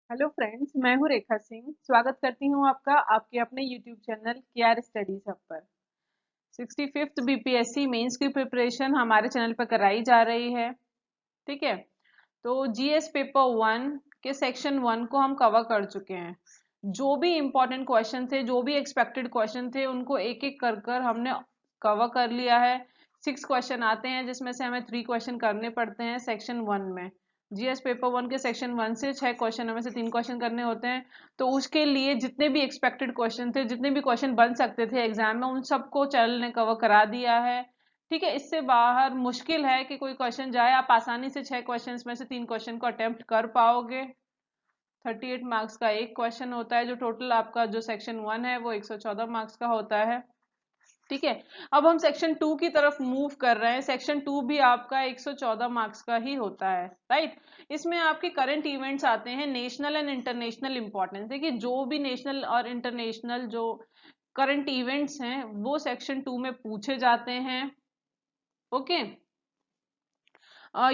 Hello friends, मैं हूँ रेखा सिंह। स्वागत करती हूँ आपका आपके अपने YouTube channel KR studies hub पर। 65th बीपीएससी मेंस की प्रिपरेशन हमारे चैनल पर कराई जा रही है। ठीक है, तो जीएस पेपर 1 के सेक्शन 1 को हम कवर कर चुके हैं। जो भी इंपॉर्टेंट क्वेश्चन थे, जो भी एक्सपेक्टेड क्वेश्चन थे, उनको एक एक कर कर हमने कवर कर लिया है। 6 क्वेश्चन आते हैं जिसमें से हमें 3 क्वेश्चन करने पड़ते हैं सेक्शन 1 में। जीएस पेपर 1 के सेक्शन 1 से 6 क्वेश्चन में से 3 क्वेश्चन करने होते हैं। तो उसके लिए जितने भी एक्सपेक्टेड क्वेश्चन थे, जितने भी क्वेश्चन बन सकते थे एग्जाम में, उन सबको चैनल ने कवर करा दिया है। ठीक है, इससे बाहर मुश्किल है कि कोई क्वेश्चन जाए। आप आसानी से 6 क्वेश्चन में से 3 क्वेश्चन को अटेम्प्ट कर पाओगे। 38 मार्क्स का एक क्वेश्चन होता है। जो टोटल आपका जो सेक्शन 1 है वो 114 मार्क्स का होता है। ठीक है, अब हम सेक्शन 2 की तरफ मूव कर रहे हैं। सेक्शन 2 भी आपका 114 मार्क्स का ही होता है, राइट। इसमें आपके करंट इवेंट्स आते हैं, नेशनल एंड इंटरनेशनल इंपॉर्टेंस। देखिए, जो भी नेशनल और इंटरनेशनल जो करंट इवेंट्स हैं वो सेक्शन 2 में पूछे जाते हैं। ओके,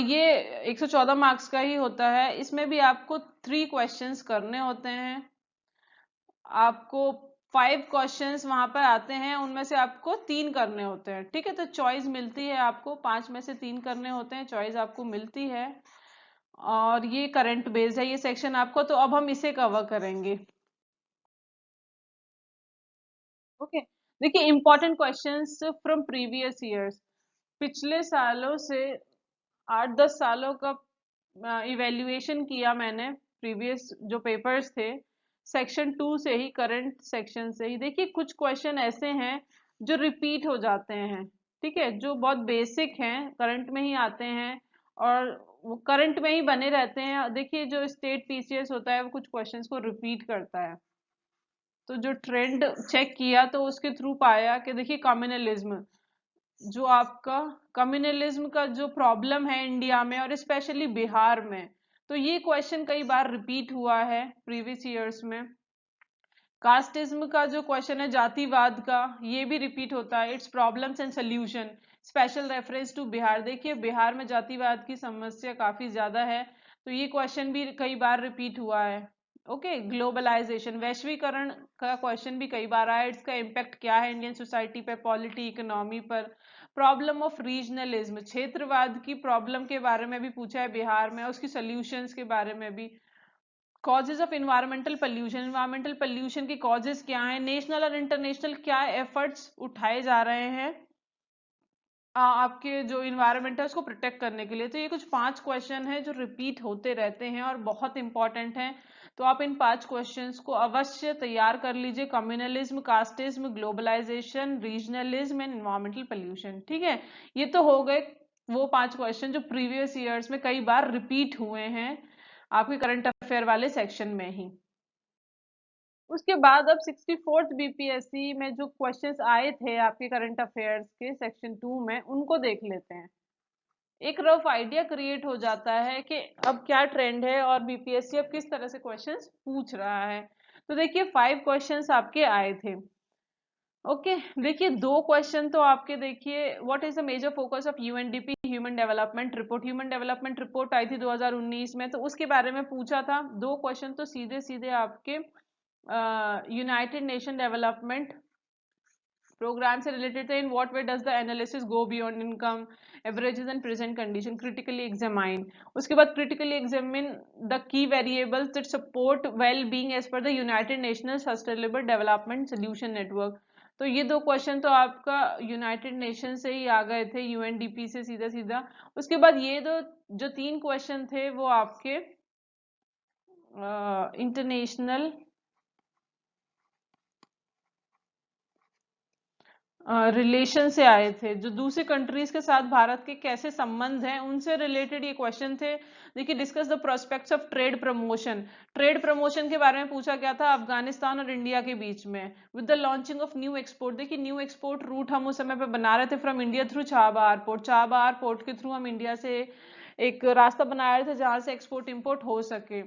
ये 114 मार्क्स का ही होता है। इसमें भी आपको 3 क्वेश्चंस करने होते हैं। आपको 5 क्वेश्चंस वहां पर आते हैं, उनमें से आपको 3 करने होते हैं। ठीक है, तो चॉइस मिलती है आपको, 5 में से 3 करने होते हैं, चॉइस आपको मिलती है। और ये करंट बेस्ड है ये सेक्शन आपको, तो अब हम इसे कवर करेंगे। ओके, देखिए, important questions from previous years. पिछले सालों से 8-10 सालों का इवेल्युएशन किया मैंने। प्रीवियस जो पेपर्स थे सेक्शन 2 से ही, करंट सेक्शन से ही, देखिए कुछ क्वेश्चन ऐसे हैं जो रिपीट हो जाते हैं। ठीक है, जो बहुत बेसिक हैं, करंट में ही आते हैं और वो करंट में ही बने रहते हैं। देखिए, जो स्टेट पीसीएस होता है वो कुछ क्वेश्चंस को रिपीट करता है। तो जो ट्रेंड चेक किया तो उसके थ्रू पाया कि देखिए, कम्युनलिज्म, जो आपका कम्युनलिज्म का जो प्रॉब्लम है इंडिया में और स्पेशली बिहार में, तो ये क्वेश्चन कई बार रिपीट हुआ है प्रीवियस ईयर्स में। कास्टिज्म का जो क्वेश्चन है, जातिवाद का, ये भी रिपीट होता है। Its problems and solution, special reference to Bihar. देखिए, बिहार में जातिवाद की समस्या काफी ज्यादा है, तो ये क्वेश्चन भी कई बार रिपीट हुआ है। ओके, ग्लोबलाइजेशन, वैश्वीकरण का क्वेश्चन भी कई बार आया। इसका इम्पैक्ट क्या है इंडियन सोसाइटी पे, पॉलिटी, इकोनॉमी पर। प्रॉब्लम ऑफ रीजनलिज्म, क्षेत्रवाद की प्रॉब्लम के बारे में भी पूछा है बिहार में, उसकी सोल्यूशंस के बारे में भी। Causes of environmental pollution, environmental pollution की कॉजेज क्या है, नेशनल और इंटरनेशनल क्या एफर्ट्स उठाए जा रहे हैं आपके जो इन्वायरमेंट है उसको प्रोटेक्ट करने के लिए। तो ये कुछ 5 क्वेश्चन है जो रिपीट होते रहते हैं और बहुत इंपॉर्टेंट हैं। तो आप इन 5 क्वेश्चंस को अवश्य तैयार कर लीजिए। Communalism, casteism, globalisation, regionalism and environmental pollution. ठीक है, ये तो हो गए वो 5 क्वेश्चन जो प्रीवियस ईयर्स में कई बार रिपीट हुए हैं आपके करंट अफेयर वाले सेक्शन में ही। उसके बाद अब 64th बीपीएससी में जो क्वेश्चंस आए थे आपके करंट अफेयर्स के सेक्शन 2 में, उनको देख लेते हैं। एक रफ आइडिया क्रिएट हो जाता है कि अब क्या ट्रेंड है और बीपीएससी अब किस तरह से क्वेश्चंस पूछ रहा है। तो देखिए, 5 क्वेश्चंस आपके आए थे। ओके, देखिए, 2 क्वेश्चन तो आपके, देखिए, what is the major focus of UNDP human development report. Human development report आई थी 2019 में, तो उसके बारे में पूछा था। 2 क्वेश्चन तो सीधे सीधे आपके यूनाइटेड नेशन डेवलपमेंट प्रोग्राम से रिलेटेड थे। In what way does the analysis go beyond income, averages and present condition, critically examine. उसके बाद critically examine the key variables that support well being as per the United National sustainable development solution network. तो ये 2 question तो आपका United nation से ही आ गए थे, UNDP से सीधा सीधा। उसके बाद ये दो जो 3 क्वेश्चन थे वो आपके इंटरनेशनल रिलेशन से आए थे, जो दूसरी कंट्रीज के साथ भारत के कैसे संबंध हैं उनसे रिलेटेड ये क्वेश्चन थे। देखिए, discuss the prospects of trade promotion. Trade promotion के बारे में पूछा गया था अफगानिस्तान और इंडिया के बीच में। With the launching of new export, देखिए न्यू एक्सपोर्ट रूट हम उस समय पे बना रहे थे from India through Chabahar port. Chabahar port के थ्रू हम इंडिया से एक रास्ता बना रहे थे जहां से एक्सपोर्ट इंपोर्ट हो सके।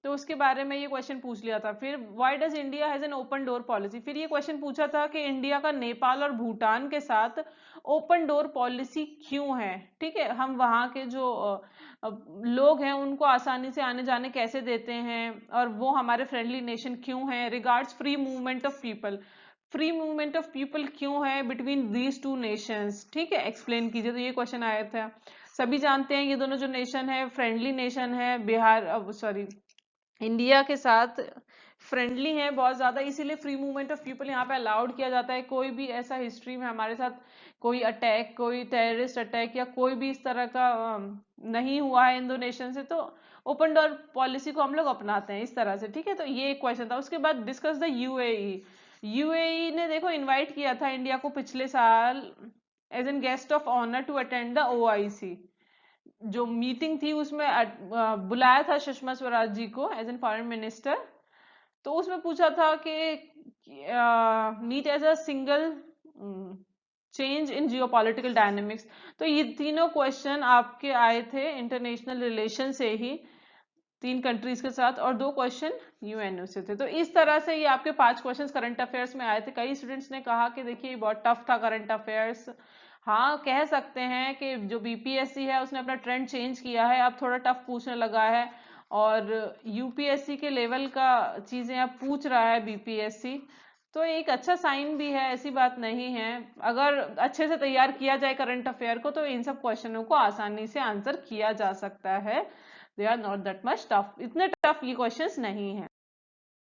तो उसके बारे में ये क्वेश्चन पूछ लिया था। फिर why does India has an open door policy, फिर ये क्वेश्चन पूछा था कि इंडिया का नेपाल और भूटान के साथ ओपन डोर पॉलिसी क्यों है। ठीक है, हम वहाँ के जो लोग हैं उनको आसानी से आने जाने कैसे देते हैं, और वो हमारे फ्रेंडली नेशन क्यों है। Regards free movement of people, free movement of people क्यों है बिटवीन दीज टू नेशंस, ठीक है, एक्सप्लेन कीजिए। तो ये क्वेश्चन आया था। सभी जानते हैं ये दोनों जो नेशन है फ्रेंडली नेशन है, बिहार सॉरी इंडिया के साथ फ्रेंडली है बहुत ज्यादा, इसीलिए फ्री मूवमेंट ऑफ पीपल यहाँ पे अलाउड किया जाता है। कोई भी ऐसा हिस्ट्री में हमारे साथ कोई अटैक, कोई टेररिस्ट अटैक या कोई भी इस तरह का नहीं हुआ है इन दो नेशन से, तो ओपन डोर पॉलिसी को हम लोग अपनाते हैं इस तरह से। ठीक है, तो ये एक क्वेश्चन था। उसके बाद डिस्कस द यूएई, यूएई ने देखो इनवाइट किया था इंडिया को पिछले साल as an guest of honour to attend the OIC, जो मीटिंग थी उसमें बुलाया था सुषमा स्वराज जी को एज एन फॉरेन मिनिस्टर। तो उसमें पूछा था कि meet as a single change in geopolitical dynamics. तो ये तीनों क्वेश्चन आपके आए थे इंटरनेशनल रिलेशन से ही, 3 कंट्रीज के साथ, और 2 क्वेश्चन यूएनओ से थे। तो इस तरह से ये आपके 5 क्वेश्चंस करंट अफेयर्स में आए थे। कई स्टूडेंट्स ने कहा कि देखिए बहुत टफ था करंट अफेयर्स। हाँ, कह सकते हैं कि जो बीपीएससी है उसने अपना ट्रेंड चेंज किया है, अब थोड़ा टफ पूछने लगा है, और यूपीएससी के लेवल का चीजें अब पूछ रहा है बीपीएससी। तो एक अच्छा साइन भी है, ऐसी बात नहीं है। अगर अच्छे से तैयार किया जाए करंट अफेयर को तो इन सब क्वेश्चनों को आसानी से आंसर किया जा सकता है। They are not that much tough, इतने टफ ये क्वेश्चंस नहीं है।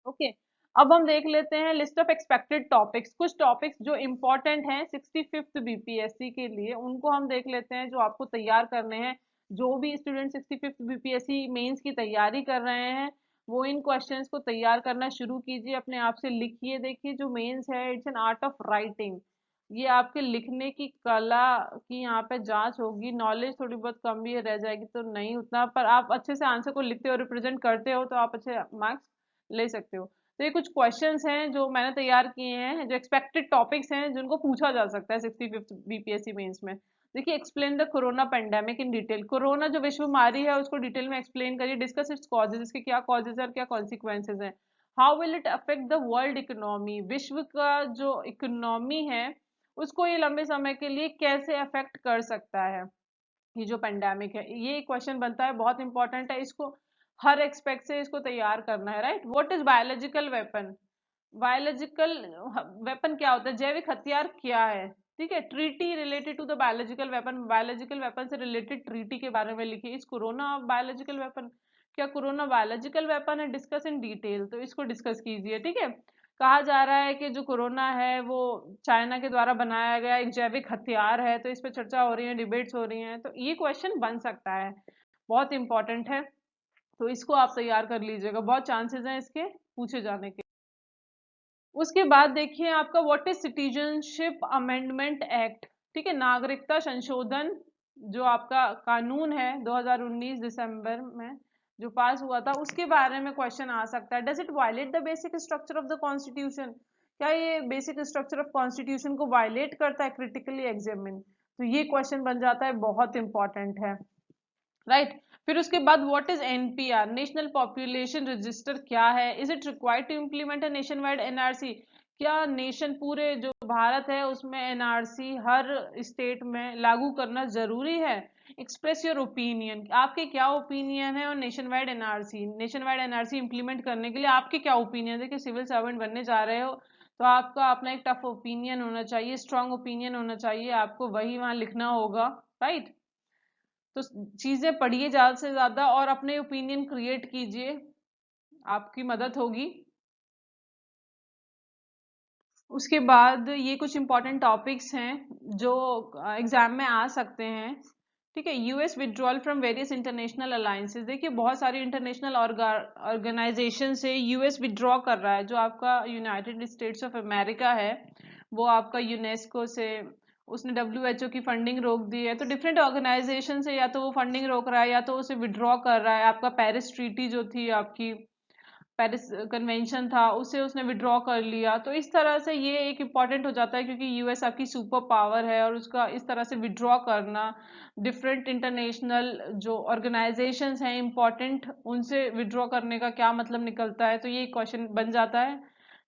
ओके, अब हम देख लेते हैं लिस्ट ऑफ एक्सपेक्टेड टॉपिक्स। कुछ टॉपिक्स जो इंपॉर्टेंट हैं 65th बीपीएससी के लिए, उनको हम देख लेते हैं जो आपको तैयार करने हैं। जो भी स्टूडेंट 65th बीपीएससी मेंस की तैयारी कर रहे हैं वो इन क्वेश्चंस को तैयार करना शुरू कीजिए, अपने आप से लिखिए। देखिए जो मेंस है it's an art of writing, ये आपके लिखने की कला की यहाँ पे जांच होगी। नॉलेज थोड़ी बहुत कम भी रह जाएगी तो नहीं उतना, पर आप अच्छे से आंसर को लिखते हो, रिप्रेजेंट करते हो, तो आप अच्छे मार्क्स ले सकते हो। तो ये कुछ क्वेश्चंस हैं जो मैंने तैयार किए हैं, जो एक्सपेक्टेड टॉपिक्स हैं जिनको पूछा जा सकता है 65th बीपीएससी मेंस में। देखिए, explain the corona pandemic in detail, corona जो विश्व महामारी है उसको डिटेल में एक्सप्लेन करिए। डिस्कस इट्स कॉजेज, इसके क्या कॉजेज है और क्या कॉन्सिक्वेंसेज हैं। How will it affect the world economy, विश्व का जो इकोनॉमी है उसको ये लंबे समय के लिए कैसे अफेक्ट कर सकता है ये जो पेंडेमिक है। ये क्वेश्चन बनता है, बहुत इंपॉर्टेंट है, इसको हर एक्सपेक्ट से इसको तैयार करना है। Right, what is biological weapon, biological weapon क्या होता है, जैविक हथियार क्या है। ठीक है, treaty related to the biological weapon, biological weapon से रिलेटेड ट्रीटी के बारे में लिखिए। इस कोरोना बायोलॉजिकल वेपन, क्या कोरोना बायोलॉजिकल वेपन है, डिस्कस इन डिटेल, तो इसको डिस्कस कीजिए। ठीक है, कहा जा रहा है कि जो कोरोना है वो चाइना के द्वारा बनाया गया एक जैविक हथियार है, तो इस पर चर्चा हो रही है, डिबेट्स हो रही हैं, तो ये क्वेश्चन बन सकता है, बहुत इंपॉर्टेंट है। तो इसको आप तैयार कर लीजिएगा, बहुत चांसेस हैं इसके पूछे जाने के। उसके बाद देखिए आपका what is citizenship amendment act. ठीक है, नागरिकता संशोधन जो आपका कानून है 2019 दिसंबर में जो पास हुआ था, उसके बारे में क्वेश्चन आ सकता है। Does it violate the basic structure of the constitution, क्या ये बेसिक स्ट्रक्चर ऑफ कॉन्स्टिट्यूशन को वायलेट करता है, क्रिटिकली एग्जामिन, तो ये क्वेश्चन बन जाता है, बहुत इंपॉर्टेंट है। राइट, फिर उसके बाद what is NPR, National Population Register क्या है। Is it required to implement a nation wide NRC, क्या नेशन पूरे जो भारत है उसमें एनआरसी हर स्टेट में लागू करना जरूरी है। एक्सप्रेस योर ओपिनियन, आपके क्या ओपिनियन है और nation wide NRC, nation wide NRC implement करने के लिए आपके क्या ओपिनियन है। देखिए सिविल सर्वेंट बनने जा रहे हो तो आपका अपना एक टफ ओपिनियन होना चाहिए, स्ट्रांग ओपिनियन होना चाहिए, आपको वही वहां लिखना होगा। राइट, तो चीजें पढ़िए ज्यादा से ज्यादा और अपने ओपिनियन क्रिएट कीजिए, आपकी मदद होगी। उसके बाद ये कुछ इंपॉर्टेंट टॉपिक्स हैं जो एग्जाम में आ सकते हैं। ठीक है, US withdrawal from various international alliances, देखिए बहुत सारी इंटरनेशनल ऑर्गेनाइजेशन से यूएस विड्रॉ कर रहा है। जो आपका यूनाइटेड स्टेट्स ऑफ अमेरिका है वो आपका यूनेस्को से, उसने डब्ल्यूएचओ की फंडिंग रोक दी है, तो डिफरेंट ऑर्गेनाइजेशन से या तो वो फंडिंग रोक रहा है या तो उसे विड्रॉ कर रहा है। आपका पेरिस ट्रीटी जो थी आपकी पेरिस कन्वेंशन था उसे उसने विड्रॉ कर लिया। तो इस तरह से ये एक इम्पॉर्टेंट हो जाता है क्योंकि यूएस आपकी सुपर पावर है और उसका इस तरह से विड्रॉ करना, डिफरेंट इंटरनेशनल जो ऑर्गेनाइजेशंस हैं इम्पॉर्टेंट, उनसे विड्रॉ करने का क्या मतलब निकलता है, तो ये क्वेश्चन बन जाता है।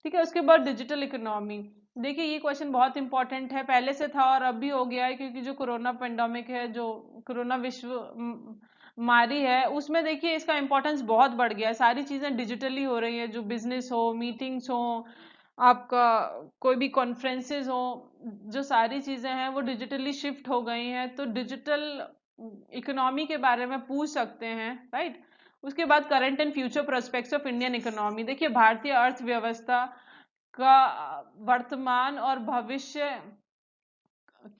ठीक है, उसके बाद डिजिटल इकोनॉमी। देखिए ये क्वेश्चन बहुत इंपॉर्टेंट है, पहले से था और अब भी हो गया है क्योंकि जो कोरोना पेंडेमिक है, जो कोरोना विश्व मारी है, उसमें देखिए इसका इंपॉर्टेंस बहुत बढ़ गया है। सारी चीजें डिजिटली हो रही है, जो बिजनेस हो, मीटिंग्स हो, आपका कोई भी कॉन्फ्रेंसेस हो, जो सारी चीजें हैं वो डिजिटली शिफ्ट हो गई हैं। तो डिजिटल इकोनॉमी के बारे में पूछ सकते हैं, राइट। उसके बाद current and future prospects of Indian economy. देखिए भारतीय अर्थव्यवस्था का वर्तमान और भविष्य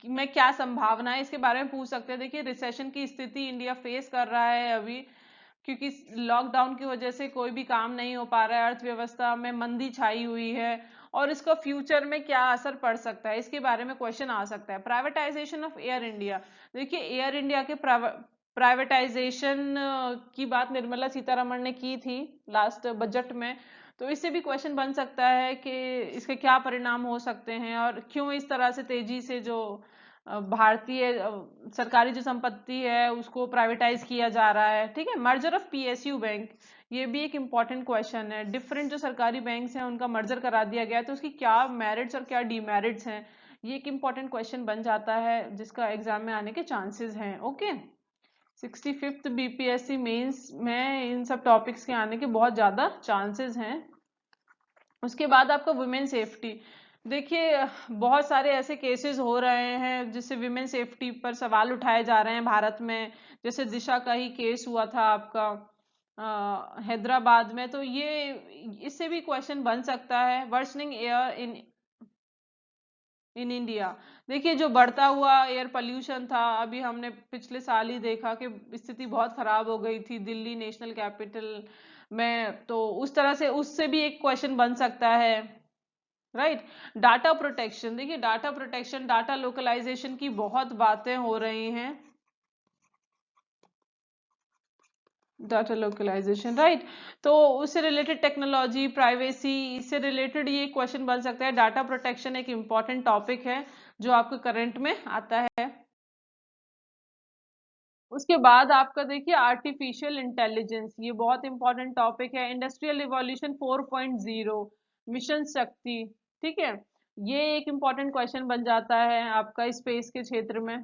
में क्या संभावना है, इसके बारे में पूछ सकते हैं। देखिए रिसेशन की स्थिति इंडिया फेस कर रहा है अभी, क्योंकि लॉकडाउन की वजह से कोई भी काम नहीं हो पा रहा है, अर्थव्यवस्था में मंदी छाई हुई है, और इसका फ्यूचर में क्या असर पड़ सकता है, इसके बारे में क्वेश्चन आ सकता है। Privatisation of air India. देखिए एयर इंडिया के प्राइवेटाइजेशन की बात निर्मला सीतारमण ने की थी लास्ट बजट में, तो इससे भी क्वेश्चन बन सकता है कि इसके क्या परिणाम हो सकते हैं और क्यों इस तरह से तेजी से जो भारतीय सरकारी जो संपत्ति है उसको प्राइवेटाइज किया जा रहा है। ठीक है, मर्जर ऑफ पीएसयू बैंक, ये भी एक इम्पॉर्टेंट क्वेश्चन है। डिफरेंट जो सरकारी बैंक्स हैं उनका मर्जर करा दिया गया है, तो उसकी क्या मेरिट्स और क्या डीमेरिट्स हैं, ये एक इम्पॉर्टेंट क्वेश्चन बन जाता है जिसका एग्जाम में आने के चांसेस हैं। ओके, 65th बीपीएससी मेंस में इन सब टॉपिक्स के आने के बहुत ज्यादा चांसेस हैं। उसके बाद आपका वुमेन सेफ्टी। देखिए बहुत सारे ऐसे केसेस हो रहे हैं जिससे विमेन सेफ्टी पर सवाल उठाए जा रहे हैं भारत में, जैसे दिशा का ही केस हुआ था आपका हैदराबाद में। तो ये इससे भी क्वेश्चन बन सकता है। Worsening air in India. देखिए जो बढ़ता हुआ एयर पोल्यूशन था, अभी हमने पिछले साल ही देखा कि स्थिति बहुत खराब हो गई थी दिल्ली नेशनल कैपिटल में, तो उस तरह से उससे भी एक क्वेश्चन बन सकता है, राइट। Data protection. देखिए डाटा प्रोटेक्शन, डाटा लोकलाइजेशन की बहुत बातें हो रही हैं। Data localisation, right. तो उससे रिलेटेड टेक्नोलॉजी, प्राइवेसी, इससे रिलेटेड ये क्वेश्चन बन सकता है। डाटा प्रोटेक्शन एक इम्पॉर्टेंट टॉपिक है जो आपके करंट में आता है। उसके बाद आपका देखिए आर्टिफिशियल इंटेलिजेंस, ये बहुत इंपॉर्टेंट टॉपिक है। इंडस्ट्रियल रिवॉल्यूशन 4.0, मिशन शक्ति। ठीक है, ये एक इम्पॉर्टेंट क्वेश्चन बन जाता है आपका स्पेस के क्षेत्र में।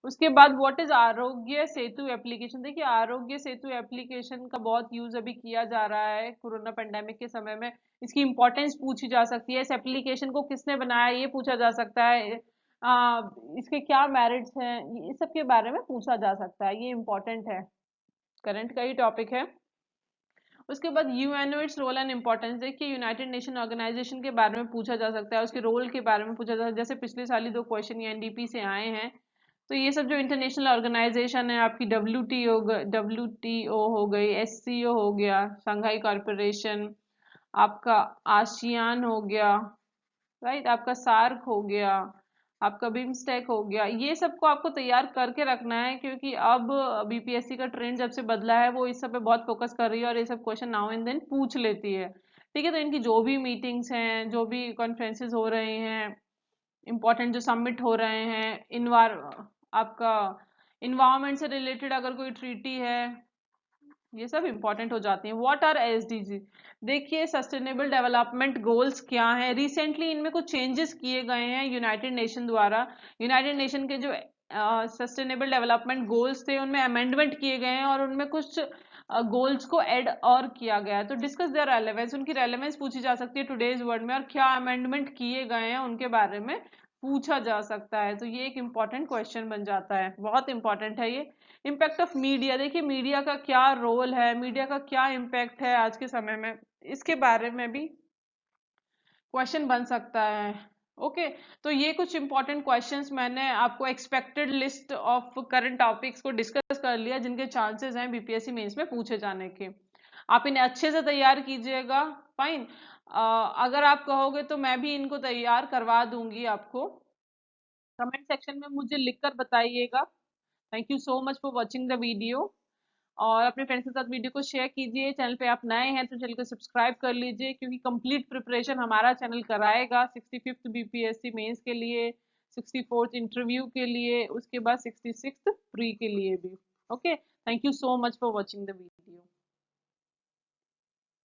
उसके बाद what is Aarogya Setu application. देखिए आरोग्य सेतु एप्लीकेशन का बहुत यूज अभी किया जा रहा है कोरोना पेंडेमिक के समय में। इसकी इंपॉर्टेंस पूछी जा सकती है, इस एप्लीकेशन को किसने बनाया ये पूछा जा सकता है, इसके क्या मेरिट्स हैं, इस सब के बारे में पूछा जा सकता है। ये इंपॉर्टेंट है, करंट का ही टॉपिक है। उसके बाद UNO, its role and importance. देखिए यूनाइटेड नेशन ऑर्गेनाइजेशन के बारे में पूछा जा सकता है, उसके रोल के बारे में पूछा जा सकता है। जैसे पिछले साल ही 2 क्वेश्चन एनडीपी से आए हैं। तो ये सब जो इंटरनेशनल ऑर्गेनाइजेशन है आपकी, डब्ल्यूटीओ हो गई, एससीओ हो गया, शंघाई कॉरपोरेशन, आपका आसियान हो गया, राइट, आपका सार्क हो गया, आपका बिम्स्टेक हो गया, ये सबको आपको तैयार करके रखना है क्योंकि अब बीपीएससी का ट्रेंड जब से बदला है वो इस सब पे बहुत फोकस कर रही है और ये सब क्वेश्चन नाउ एंड देन पूछ लेती है। ठीक है, तो इनकी जो भी मीटिंग्स हैं, जो भी कॉन्फ्रेंसेस हो रहे हैं, इंपॉर्टेंट जो सबमिट हो रहे हैं, आपका इन्वायरमेंट से रिलेटेड अगर कोई ट्रीटी है, ये सब इंपॉर्टेंट हो जाती हैं। What are SDG. देखिए सस्टेनेबल डेवलपमेंट गोल्स क्या हैं, रिसेंटली इनमें कुछ चेंजेस किए गए हैं यूनाइटेड नेशन द्वारा। यूनाइटेड नेशन के जो सस्टेनेबल डेवलपमेंट गोल्स थे उनमें अमेंडमेंट किए गए हैं और उनमें कुछ गोल्स को ऐड और किया गया है। तो डिस्कस देयर रेलेवेंस, उनकी रेलेवेंस पूछी जा सकती है टुडेज वर्ल्ड में, और क्या अमेंडमेंट किए गए हैं उनके बारे में पूछा जा सकता है। तो ये एक इम्पॉर्टेंट क्वेश्चन बन जाता है, बहुत इंपॉर्टेंट है ये। Impact of media. देखिए मीडिया का क्या रोल है, मीडिया का क्या इम्पैक्ट है आज के समय में, इसके बारे में भी क्वेश्चन बन सकता है। ओके, तो ये कुछ इंपॉर्टेंट क्वेश्चंस मैंने आपको expected list of current topics को डिस्कस कर लिया जिनके चांसेस हैं बीपीएससी मेंस में पूछे जाने के। आप इन्हें अच्छे से तैयार कीजिएगा, फाइन। अगर आप कहोगे तो मैं भी इनको तैयार करवा दूंगी आपको। कमेंट सेक्शन में मुझे लिखकर बताइएगा। Thank you so much for watching the video. और अपने फ्रेंड्स के साथ वीडियो को शेयर कीजिए। चैनल पे आप नए हैं तो चैनल को सब्सक्राइब कर लीजिए, क्योंकि कंप्लीट प्रिपरेशन हमारा चैनल कराएगा 65th बीपीएससी मेंस के लिए, 64th इंटरव्यू के लिए, उसके बाद 66th प्री के लिए भी। Okay, thank you so much for watching the video.